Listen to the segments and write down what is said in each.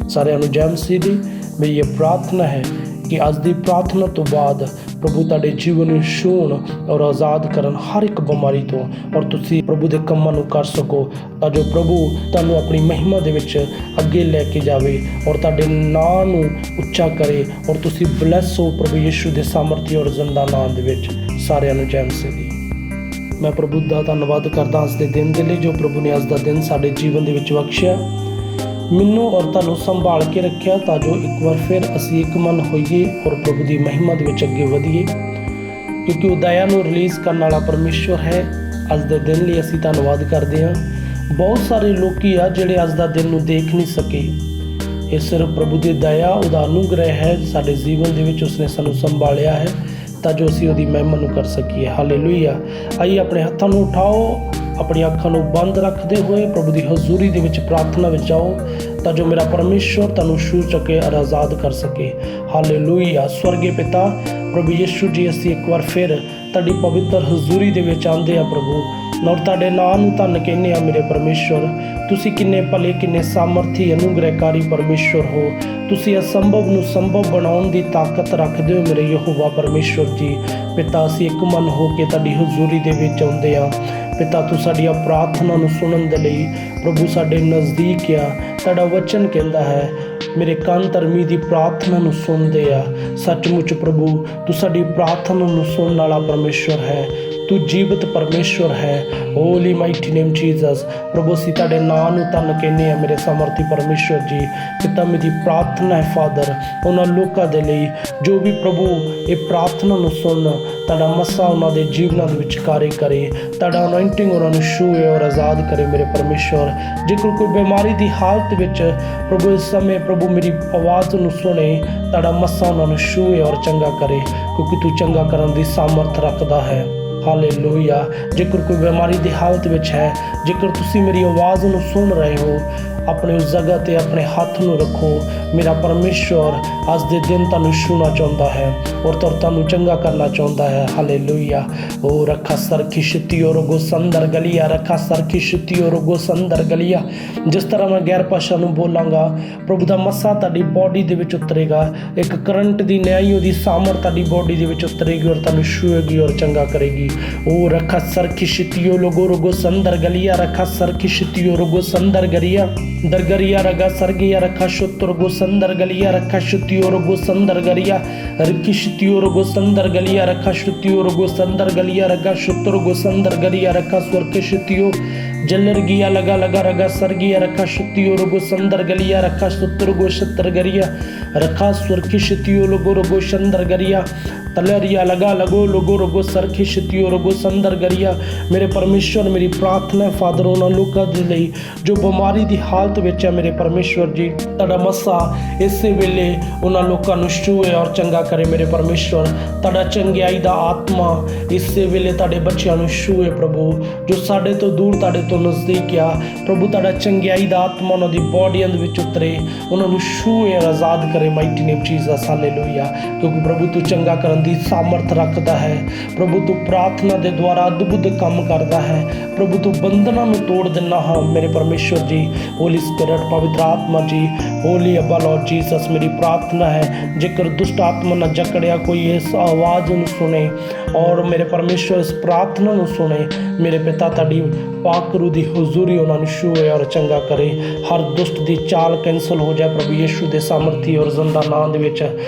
ਸਾਰਿਆਂ ਨੂੰ ਜੈ ਮਸੀਹ ਦੀ। ਮੇਰੀ ਇਹ ਪ੍ਰਾर्थना है कि ਅੱਜ ਦੀ ਪ੍ਰਾर्थਨਾ ਤੋਂ ਬਾਅਦ ਪ੍ਰਭੂ ਤੁਹਾਡੇ ਜੀਵਨ ਨੂੰ ਛੂਹਣ ਔਰ ਆਜ਼ਾਦ ਕਰਨ ਹਰ ਇੱਕ ਬਿਮਾਰੀ ਤੋਂ, ਔਰ ਤੁਸੀਂ ਪ੍ਰਭੂ ਦੇ ਕੰਮਾਂ ਨੂੰ ਕਰ ਸਕੋ, ਤਾਂ ਜੋ ਪ੍ਰਭੂ ਤੁਹਾਨੂੰ ਆਪਣੀ ਮਹਿਮਾ ਦੇ ਵਿੱਚ ਅੱਗੇ ਲੈ ਕੇ ਜਾਵੇ ਔਰ ਤੁਹਾਡੇ ਨਾਂ ਨੂੰ ਉੱਚਾ ਕਰੇ, ਔਰ ਤੁਸੀਂ ਬਲੈਸ ਹੋ ਪ੍ਰਭੂ ਯਿਸੂ ਦੇ ਸਾਮਰਥੀ ਔਰ ਜ਼ਿੰਦਾ ਨਾਮ ਦੇ ਵਿੱਚ। ਸਾਰਿਆਂ ਨੂੰ ਜੈ ਮਸੀਹ ਦੀ। ਮੈਂ ਪ੍ਰਭੂ ਦਾ ਧੰਨਵਾਦ ਕਰਦਾ ਅੱਜ ਦੇ ਦਿਨ ਦੇ ਲਈ, ਜੋ ਪ੍ਰਭੂ ਨੇ ਅੱਜ ਦਾ ਦਿਨ ਸਾਡੇ ਜੀਵਨ ਦੇ ਵਿੱਚ ਬਖਸ਼ਿਆ, ਮੈਨੂੰ ਔਰ ਤੁਹਾਨੂੰ ਸੰਭਾਲ ਕੇ ਰੱਖਿਆ, ਤਾਂ ਜੋ ਇੱਕ ਵਾਰ ਫਿਰ ਅਸੀਂ ਇੱਕ ਮਨ ਹੋਈਏ ਔਰ ਪ੍ਰਭੂ ਦੀ ਮਹਿਮਾ ਦੇ ਵਿੱਚ ਅੱਗੇ ਵਧੀਏ, ਕਿਉਂਕਿ ਉਹ ਦਇਆ ਨੂੰ ਰਿਲੀਜ਼ ਕਰਨ ਵਾਲਾ ਪਰਮੇਸ਼ਵਰ ਹੈ। ਅੱਜ ਦੇ ਦਿਨ ਲਈ ਅਸੀਂ ਧੰਨਵਾਦ ਕਰਦੇ ਹਾਂ। ਬਹੁਤ ਸਾਰੇ ਲੋਕੀ ਆ ਜਿਹੜੇ ਅੱਜ ਦਾ ਦਿਨ ਨੂੰ ਦੇਖ ਨਹੀਂ ਸਕੇ। ਇਹ ਸਿਰਫ ਪ੍ਰਭੂ ਦੀ ਦਇਆ, ਉਹਦਾ ਅਨੁਗ੍ਰਹਿ ਹੈ ਸਾਡੇ ਜੀਵਨ ਦੇ ਵਿੱਚ। ਉਸਨੇ ਸਾਨੂੰ ਸੰਭਾਲਿਆ ਹੈ ਤਾਂ ਜੋ ਅਸੀਂ ਉਹਦੀ ਮਹਿਮਾ ਨੂੰ ਕਰ ਸਕੀਏ। ਹਾਲੇਲੂਇਆ। ਆਈਏ ਆਪਣੇ ਹੱਥਾਂ ਨੂੰ ਉਠਾਓ, ਆਪਣੀਆਂ ਅੱਖਾਂ ਨੂੰ ਬੰਦ ਰੱਖਦੇ ਹੋਏ ਪ੍ਰਭੂ ਦੀ ਹਜ਼ੂਰੀ ਦੇ ਵਿੱਚ ਪ੍ਰਾਰਥਨਾ ਵਿੱਚ ਆਓ, ਤਾਂ ਜੋ ਮੇਰਾ ਪਰਮੇਸ਼ਵਰ ਤੁਹਾਨੂੰ ਛੂਹ ਸਕੇ ਔਰ ਆਜ਼ਾਦ ਕਰ ਸਕੇ। ਹਾਲੇਲੂਇਆ। ਸਵਰਗੀ ਪਿਤਾ ਪ੍ਰਭੂ ਯਿਸੂ ਜੀ, ਅਸੀਂ ਇੱਕ ਵਾਰ ਫਿਰ ਤੁਹਾਡੀ ਪਵਿੱਤਰ ਹਜ਼ੂਰੀ ਦੇ ਵਿੱਚ ਆਉਂਦੇ ਆ ਪ੍ਰਭੂ, ਔਰ ਤੁਹਾਡੇ ਨਾਂ ਨੂੰ ਧੰਨ ਕਹਿੰਦੇ ਆ ਮੇਰੇ ਪਰਮੇਸ਼ਵਰ। ਤੁਸੀਂ ਕਿੰਨੇ ਭਲੇ, ਕਿੰਨੇ ਸਾਮਰਥੀ, ਅਨੁਗ੍ਰਹਿਕਾਰੀ ਪਰਮੇਸ਼ਵਰ ਹੋ। ਤੁਸੀਂ ਅਸੰਭਵ ਨੂੰ ਸੰਭਵ ਬਣਾਉਣ ਦੀ ਤਾਕਤ ਰੱਖਦੇ ਹੋ ਮੇਰੇ ਯਹੋਵਾ ਪਰਮੇਸ਼ਵਰ ਜੀ। ਪਿਤਾ, ਅਸੀਂ ਇੱਕ ਮਨ ਹੋ ਕੇ ਤੁਹਾਡੀ ਹਜ਼ੂਰੀ ਦੇ ਵਿੱਚ ਆਉਂਦੇ ਆ ਪਿਤਾ। ਤੂੰ ਸਾਡੀਆਂ ਪ੍ਰਾਰਥਨਾ ਨੂੰ ਸੁਣਨ ਦੇ ਲਈ ਪ੍ਰਭੂ ਸਾਡੇ ਨਜ਼ਦੀਕ ਆ। ਤੁਹਾਡਾ ਵਚਨ ਕਹਿੰਦਾ ਹੈ ਮੇਰੇ ਕੰਨ ਧਰਮੀ ਦੀ ਪ੍ਰਾਰਥਨਾ ਨੂੰ ਸੁਣਦੇ ਆ। ਸੱਚਮੁੱਚ ਪ੍ਰਭੂ ਤੂੰ ਸਾਡੀ ਪ੍ਰਾਰਥਨਾ ਨੂੰ ਸੁਣਨ ਵਾਲਾ ਪਰਮੇਸ਼ਵਰ ਹੈ। ਤੂੰ ਜੀਵਤ ਪਰਮੇਸ਼ਵਰ ਹੈ। ਹੋਲੀ ਮਾਈਟੀ ਨੇਮ ਜੀਸਸ। ਪ੍ਰਭੂ ਅਸੀਂ ਤੁਹਾਡੇ ਨਾਂ ਨੂੰ ਧੰਨ ਕਹਿੰਦੇ ਆ ਮੇਰੇ ਸਮਰਥੀ ਪਰਮੇਸ਼ਵਰ ਜੀ। ਪਿਤਾ, ਮੇਰੀ ਪ੍ਰਾਰਥਨਾ ਹੈ ਫਾਦਰ, ਉਹਨਾਂ ਲੋਕਾਂ ਦੇ ਲਈ ਜੋ ਵੀ ਪ੍ਰਭੂ ਇਹ ਪ੍ਰਾਰਥਨਾ ਨੂੰ ਸੁਣਨ, ਤੁਹਾਡਾ ਮਸਾ ਉਹਨਾਂ ਦੇ ਜੀਵਨਾਂ ਦੇ ਵਿੱਚ ਕਾਰੇ ਕਰੇ, ਤੁਹਾਡਾ ਅਨੋਇੰਟਿੰਗ ਉਹਨਾਂ ਨੂੰ ਛੂਹੇ ਔਰ ਆਜ਼ਾਦ ਕਰੇ ਮੇਰੇ ਪਰਮੇਸ਼ਵਰ। ਜੇਕਰ ਕੋਈ ਬਿਮਾਰੀ ਦੀ ਹਾਲਤ ਵਿੱਚ ਪ੍ਰਭੂ ਇਸ ਸਮੇਂ ਪ੍ਰਭੂ ਮੇਰੀ ਆਵਾਜ਼ ਨੂੰ ਸੁਣੇ, ਤੁਹਾਡਾ ਮਸਾ ਉਹਨਾਂ ਨੂੰ ਛੂਹੇ ਔਰ ਚੰਗਾ ਕਰੇ, ਕਿਉਂਕਿ ਤੂੰ ਚੰਗਾ ਕਰਨ ਦੀ ਸਾਮਰਥ ਰੱਖਦਾ ਹੈ। ਹਾਲੇਲੂਇਆ। ਜੇਕਰ ਕੋਈ ਬਿਮਾਰੀ ਦੀ ਹਾਲਤ ਵਿੱਚ ਹੈ, ਜੇਕਰ ਤੁਸੀਂ ਮੇਰੀ ਆਵਾਜ਼ ਨੂੰ ਸੁਣ ਰਹੇ ਹੋ, ਆਪਣੇ ਉਸ ਜਗ੍ਹਾ 'ਤੇ ਆਪਣੇ ਹੱਥ ਨੂੰ ਰੱਖੋ। ਮੇਰਾ ਪਰਮੇਸ਼ਵਰ ਅੱਜ ਦੇ ਦਿਨ ਤੁਹਾਨੂੰ ਛੂਹਣਾ ਚਾਹੁੰਦਾ ਹੈ ਔਰ ਤੁਹਾਨੂੰ ਚੰਗਾ ਕਰਨਾ ਚਾਹੁੰਦਾ ਹੈ। ਹਾਲੇਲੂਇਆ। ਉਹ ਰੱਖਾ ਸਰਖੀ ਸ਼ਿਤੀ ਔਰ ਗੋ ਸੰਦਰ ਗਲੀਆ, ਰੱਖਾ ਸਰਖੀ ਸ਼ਿਤੀ ਔਰ ਗੋ ਸੰਦਰ ਗਲੀਆ। ਜਿਸ ਤਰ੍ਹਾਂ ਮੈਂ ਗੈਰ ਭਾਸ਼ਾ ਨੂੰ ਬੋਲਾਂਗਾ, ਪ੍ਰਭੂ ਦਾ ਮੱਸਾ ਤੁਹਾਡੀ ਬੋਡੀ ਦੇ ਵਿੱਚ ਉਤਰੇਗਾ। ਇੱਕ ਕਰੰਟ ਦੀ ਨਿਆਈ ਉਹਦੀ ਸਾਮਰਥ ਤੁਹਾਡੀ ਬੋਡੀ ਦੇ ਵਿੱਚ ਉਤਰੇਗੀ ਔਰ ਤੁਹਾਨੂੰ ਛੂਹੇਗੀ ਔਰ ਚੰਗਾ ਕਰੇਗੀ। ਉਹ ਰੱਖਾ ਸਰਖੀ ਸ਼ਿਤੀ ਔਰ ਗੋ ਸੰਦਰ ਗਲੀਆ, ਰੱਖਾ ਸਰਖੀ ਸ਼ਿਤੀ ਔਰ ਗੋ ਸੰਦਰ ਗਰੀਆ दरगरिया रगा सरगिया रखा शुत्र गो संदर गलिया रखा शुतियोर गो संदर गरिया रखी शुतियोर गो संदर गलिया रखा शुतियोर गो संदर गलिया रगा शुत्र गो संदर गरिया रखा स्वर के शुतियो जलर गिया लगा लगा रगा सरगिया रखा शुतियोर गो संदर गलिया रखा शुत्र गो शत्र गरिया रखा स्वर की शुतियो लोगो रगो संदर गरिया तलरिया लगा लगो लोगो रगो सरखी शुतियो रगो संदर गरिया। मेरे परमेश्वर, मेरी प्रार्थना है फादर उन्होंने लोगों के लिए जो बीमारी की हालत ਵਿੱਚ ਹੈ ਮੇਰੇ ਪਰਮੇਸ਼ਵਰ ਜੀ, ਤੁਹਾਡਾ ਮੱਸਾ ਇਸੇ ਵੇਲੇ ਉਹਨਾਂ ਲੋਕਾਂ ਨੂੰ ਛੂਹੇ ਔਰ ਚੰਗਾ ਕਰੇ ਮੇਰੇ ਪਰਮੇਸ਼ਵਰ। ਤੁਹਾਡਾ ਚੰਗਿਆਈ ਦਾ ਆਤਮਾ ਇਸੇ ਵੇਲੇ ਤੁਹਾਡੇ ਬੱਚਿਆਂ ਨੂੰ ਛੂਹੇ ਪ੍ਰਭੂ, ਜੋ ਸਾਡੇ ਤੋਂ ਦੂਰ ਤੁਹਾਡੇ ਤੋਂ ਨਜ਼ਦੀਕ ਆ ਪ੍ਰਭੂ। ਤੁਹਾਡਾ ਚੰਗਿਆਈ ਦਾ ਆਤਮਾ ਉਹਨਾਂ ਦੀ ਬੋਡੀਆਂ ਦੇ ਵਿੱਚ ਉਤਰੇ, ਉਹਨਾਂ ਨੂੰ ਛੂਹੇ ਔਰ ਆਜ਼ਾਦ ਕਰੇ ਮਾਈਟੀ ਨੇਮ ਜੀਸਸ। ਹਾਲੇਲੂਇਆ। ਕਿਉਂਕਿ ਪ੍ਰਭੂ ਤੂੰ ਚੰਗਾ ਕਰਨ ਦੀ ਸਾਮਰਥ ਰੱਖਦਾ ਹੈ ਪ੍ਰਭੂ। ਤੂੰ ਪ੍ਰਾਰਥਨਾ ਦੇ ਦੁਆਰਾ ਅਦਭੁਤ ਕੰਮ ਕਰਦਾ ਹੈ ਪ੍ਰਭੂ। ਤੂੰ ਬੰਧਨਾਂ ਨੂੰ ਤੋੜ ਦਿੰਦਾ ਹਾਂ ਮੇਰੇ ਪਰਮੇਸ਼ਵਰ ਜੀ। होली स्पिरिट, पवित्र आत्मा जी, होली अब्बा लॉर्ड जीसस, मेरी प्रार्थना है जेकर दुष्ट आत्मा न जकड़िया कोई इस आवाज़ ਨੂੰ सुने और मेरे परमेश्वर इस प्रार्थना ਨੂੰ सुने, मेरे पिता ताड़ी पाक रूह ਦੀ ਹਜ਼ੂਰੀ ਉਹਨਾਂ ਨੂੰ ਛੂਹੇ ਔਰ ਚੰਗਾ ਕਰੇ। ਹਰ ਦੁਸ਼ਟ ਦੀ ਚਾਲ ਕੈਂਸਲ ਹੋ ਜਾਏ ਪ੍ਰਭੂ ਯਿਸੂ ਦੇ ਸਾਮਰਥੀ ਔਰ ਜ਼ਿੰਦਾ ਨਾਮ ਦੇ ਵਿੱਚ।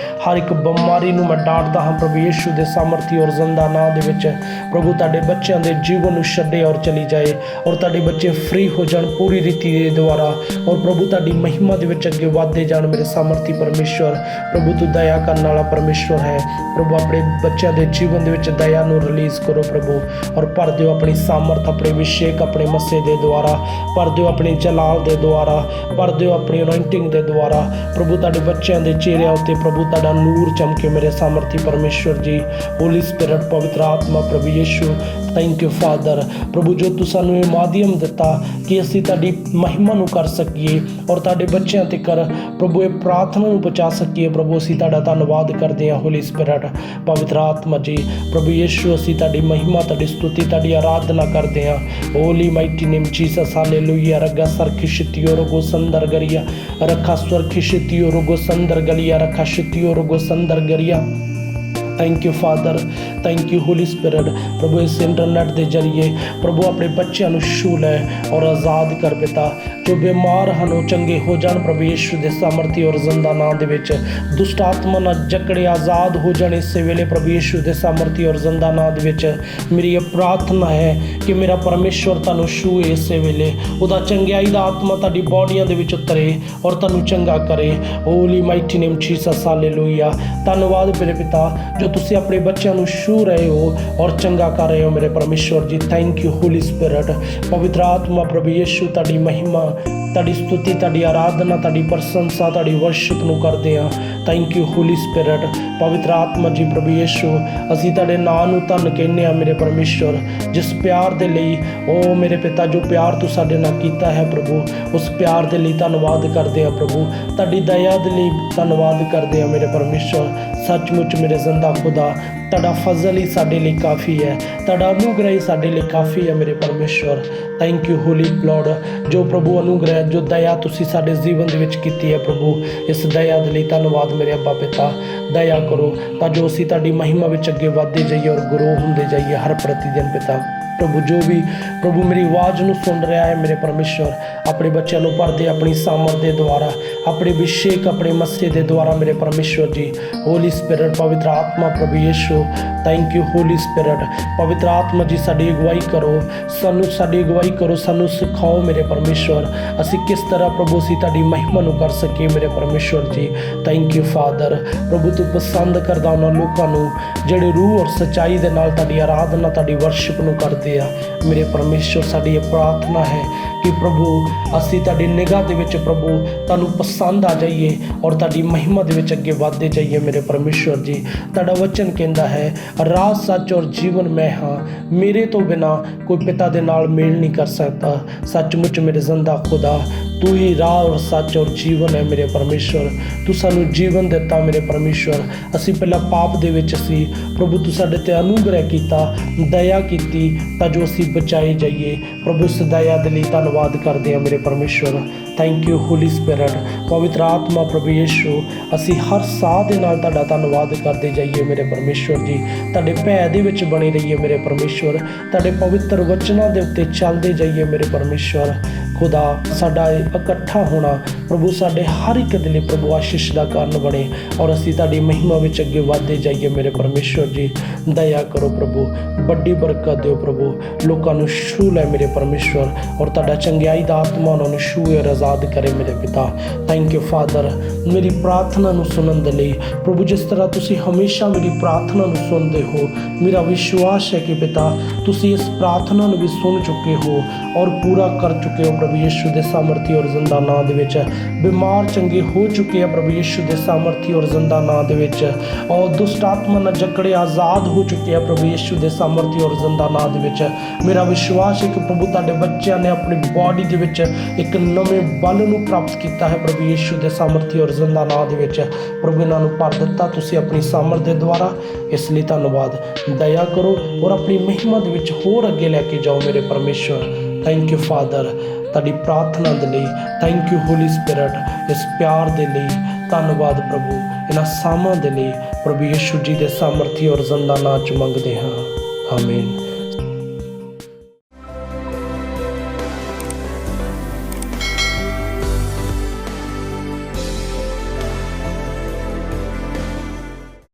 ਹਰ ਇੱਕ ਬਿਮਾਰੀ ਨੂੰ ਮੈਂ ਡਾਂਟਦਾ ਹਾਂ ਪ੍ਰਭੂ ਯਿਸੂ ਦੇ ਸਾਮਰਥੀ ਔਰ ਜ਼ਿੰਦਾ ਨਾਮ ਦੇ ਵਿੱਚ। ਪ੍ਰਭੂ ਤੁਹਾਡੇ ਬੱਚਿਆਂ ਦੇ ਜੀਵਨ ਨੂੰ ਛੱਡੇ ਔਰ ਚਲੀ ਜਾਏ, ਔਰ ਤੁਹਾਡੇ ਬੱਚੇ ਫ੍ਰੀ ਹੋ ਜਾਣ ਪੂਰੀ ਰੀਤੀ ਦੇ ਦੁਆਰਾ, ਔਰ ਪ੍ਰਭੂ ਤੁਹਾਡੀ ਮਹਿਮਾ ਦੇ ਵਿੱਚ ਅੱਗੇ ਵਧਦੇ ਜਾਣ ਮੇਰੇ ਸਾਮਰਥੀ ਪਰਮੇਸ਼ਵਰ। ਪ੍ਰਭੂ ਤੂੰ ਦਇਆ ਕਰਨ ਵਾਲਾ ਪਰਮੇਸ਼ਵਰ ਹੈ ਪ੍ਰਭੂ। ਆਪਣੇ ਬੱਚਿਆਂ ਦੇ ਜੀਵਨ ਦੇ ਵਿੱਚ ਦਇਆ ਨੂੰ ਰਿਲੀਜ਼ ਕਰੋ ਪ੍ਰਭੂ, ਔਰ ਭਰ ਦਿਓ ਆਪਣੀ ਸਾਮਰਥ, ਆਪਣੇ ਅਭਿਸ਼ੇਕ, ਆਪਣੇ ਮੱਸੇ ਦੇ ਦੁਆਰਾ ਭਰ ਦਿਓ, ਆਪਣੇ ਜਲਾਲ ਦੇ ਦੁਆਰਾ ਭਰ ਦਿਓ, ਆਪਣੀ ਅਨੋਇੰਟਿੰਗ ਦੇ ਦੁਆਰਾ ਪ੍ਰਭੂ। ਤੁਹਾਡੇ ਬੱਚਿਆਂ ਦੇ ਚਿਹਰਿਆਂ ਉੱਤੇ ਪ੍ਰਭੂ ਤੁਹਾਡਾ ਨੂਰ ਚਮਕੇ ਮੇਰੇ ਸਾਮਰਥੀ ਪਰਮੇਸ਼ਵਰ ਜੀ। ਹੋਲੀ ਸਪਿਰਿਟ, ਪਵਿੱਤਰ ਆਤਮਾ ਪ੍ਰਭੂ ਯਿਸੂ ਥੈਂਕ ਯੂ ਫਾਦਰ ਪ੍ਰਭੂ, ਜੋ ਤੂੰ ਸਾਨੂੰ ਇਹ ਮਾਧਿਅਮ ਦਿੱਤਾ ਕਿ ਅਸੀਂ ਤੁਹਾਡੀ ਮਹਿਮਾ ਨੂੰ ਕਰ ਸਕੀਏ ਔਰ ਤੁਹਾਡੇ ਬੱਚਿਆਂ ਤੇ ਕਰ ਪ੍ਰਭੂ ਇਹ ਪ੍ਰਾਰਥਨਾ ਨੂੰ ਪਹੁੰਚਾ ਸਕੀਏ। ਪ੍ਰਭੂ ਅਸੀਂ ਤੁਹਾਡਾ ਧੰਨਵਾਦ ਕਰਦੇ ਹਾਂ। ਹੋਲੀ ਸਪਿਰਿਟ, ਪਵਿੱਤਰ ਆਤਮਾ ਜੀ, ਪ੍ਰਭੂ ਯਿਸੂ ਅਸੀਂ ਤੁਹਾਡੀ ਮਹਿਮਾ, ਤੁਹਾਡੀ ਸਤੁਤੀ, ਤੁਹਾਡੀ ਆਰਾਧਨਾ ਕਰਦੇ ਹਾਂ। ਹੋਲੀ ਮਾਈਟੀ ਨੇਮ ਜੀਸਸ, ਹਾਲੇਲੂਇਆ। रगा सरखिशितियो रोगो संदर गरिया, रखा स्वरखिशितियो रोगो संदर गलिया, रखा शितियो रोगो संदर गरिया। Thank you father, thank you holy spirit. प्रभु इस इंटरनेट के जरिए प्रभु अपने बच्चों को छू लै और आज़ाद कर पिता। जो बीमार हैं वो चंगे हो जान प्रभु यीशु के सामर्थी और जिंदा नाम दे विच। दुष्ट आत्मा ना जकड़े आज़ाद हो जाने इस वेले प्रभु यीशु के सामर्थी और जिंदा नाम दे विच। मेरी ये प्रार्थना है कि मेरा परमेश्वर तुहानू छूए इस वेले, उहदा चंगियाई दा आत्मा तुहाडी बॉडियां दे विच उतरे और तुहानू चंगा करे। Holi mighty name Jesus, hallelujah. धन्यवाद मेरे पिता जो तुसी अपने बच्चों को छू रहे हो और चंगा कर रहे हो मेरे परमेश्वर जी। थैंक यू होली स्पिरिट, पवित्र आत्मा प्रभु यीशु तुहाडी महिमा, तुहाडी स्तुति, तुहाडी आराधना, तुहाडी प्रशंसा, तुहाडी वर्शिप नूं करदे हां। थैंक यू होली स्पिरिट, पवित्र आत्मा जी प्रभु यीशु असीं तुहाडे नाम नूं धन कहने आ मेरे परमेश्वर। जिस प्यार दे लई ओ मेरे पिता, जो प्यार तू साडे नाल कीता है प्रभु, उस प्यार दे लई धन्नवाद करदे हां प्रभु। तुहाडी दया दे लई धन्नवाद करदे हां मेरे परमेश्वर। सचमुच मेरे जिंदा खुदा, तुहाडा फजल ही साडे लिए काफ़ी है, तुहाडा अनुग्रह ही साडे लिए काफ़ी है मेरे परमेश्वर। थैंक यू होली लॉर्ड, जो प्रभु अनुग्रह, जो दया तुसी साडे जीवन दे विच कीती है प्रभु, इस दया दे लई धन्नवाद मेरे अब्बा पिता। दया करो तां जो असीं तुहाडी महिमा विच अगे वधदे जाइए और ग्रो हुंदे जाइए हर प्रतिदिन पिता। प्रभु जो भी प्रभु मेरी आवाज़ नूं सुन रहा है मेरे परमेश्वर, अपने बच्चों को भर दे अपनी सामर्थ के द्वारा, अपने अभिषेक, अपने मस्से के द्वारा मेरे परमेश्वर जी। होली स्पिरिट, पवित्र आत्मा प्रभु यीशु, थैंक यू होली स्पिरिट, पवित्र आत्मा जी साडी अगुवाई करो, सानू साडी अगुवाई करो, सानू सिखाओ मेरे परमेश्वर असी किस तरह प्रभु असी तुहाडी महिमा नूं कर सकीए मेरे परमेश्वर जी। थैंक यू फादर, प्रभु तू पसंद करदा उन्हां लोकां नूं जिहड़े रूह और सच्चाई दे नाल तुहाडी आराधना, तुहाडी वर्शिप नूं करदे आ मेरे परमेश्वर। साडी ये प्रार्थना है कि प्रभु असी तुहाडी निगाह दे विच प्रभु तुहानू पसंद आ जाइए और तुहाडी महिमा दे विच अगे वधदे जाइए मेरे परमेश्वर जी। तुहाडा वचन कहंदा है राह, सच और जीवन मैं हाँ, मेरे तो बिना कोई पिता दे नाल मेल नहीं कर सकता। सचमुच मेरे जिंदा खुदा, तू ही राह और सच और जीवन है मेरे परमेश्वर। तू सानू जीवन दिता मेरे परमेश्वर। असी पहला पाप दे विच सी प्रभु, तू साडे ते अनुग्रह कीता, दया कीती तां जो असी बचाए जाइए प्रभु। इस दया दे लई धन्नवाद करदे हां मेरे परमेश्वर। थैंक यू होली स्पिरिट, पवित्र आत्मा प्रभु यीशु असी हर साह दे नाल तुहाडा धन्नवाद करदे जाइए मेरे परमेश्वर जी। तुहाडे भै दे विच बने रहिए मेरे परमेश्वर, तुहाडे पवित्र वचनां दे उत्ते चलदे जाइए मेरे परमेश्वर। खुदा साडा इकट्ठा होना प्रभु साडे हर एक दे लई प्रभु आशीष का कारण बने और असी तुहाडी महिमा विच अगे वधदे जाइए मेरे परमेश्वर जी। दया करो प्रभु, बड़ी बरकत दिओ प्रभु, लोकां नूं छू लै मेरे परमेश्वर और तुहाडा चंगियाई दा आत्मा उन्हां नूं छूए और आज़ाद करे मेरे पिता। थैंक यू फादर, मेरी प्रार्थना नूं सुनन दे लई प्रभु। जिस तरह तुसी हमेशा मेरी प्रार्थना नूं सुनदे हो, मेरा विश्वास है कि पिता तुसी इस प्रार्थना नूं भी सुन चुके हो और पूरा कर चुके हो प्रभु यीशु दे सामर्थी और जिंदा नाम दे विच। बीमार चंगे हो चुके हैं प्रभु यीशु दे सामर्थी और जिंदा नाम दे विच, और दुष्ट आत्मा नाल जकड़े आज़ाद हो चुके हैं प्रभु यीशु दे सामर्थी और जिंदा नाम दे विच। मेरा विश्वास है कि प्रभु तुहाडे बच्चों ने अपनी बॉडी दे विच एक नवें बल नूं प्राप्त किया है प्रभु यीशु दे सामर्थी और जिंदा नाम दे विच। प्रभु इन्हां नूं भर दिता तुसीं अपनी सामर्थ दे द्वारा, इसलिए धन्नवाद। दया करो और अपनी महिमा दे विच होर अगे लैके जाओ मेरे परमेश्वर। थैंक यू फादर, तुहाडी प्रार्थना दे लई, थैंक यू होली स्पिरिट, इस प्यार दे लई धन्नवाद प्रभु। इन्हां सामां दे लई प्रभु यीशु जी दे सामर्थी और जिंदा नाम च मंगदे हां, आमीन।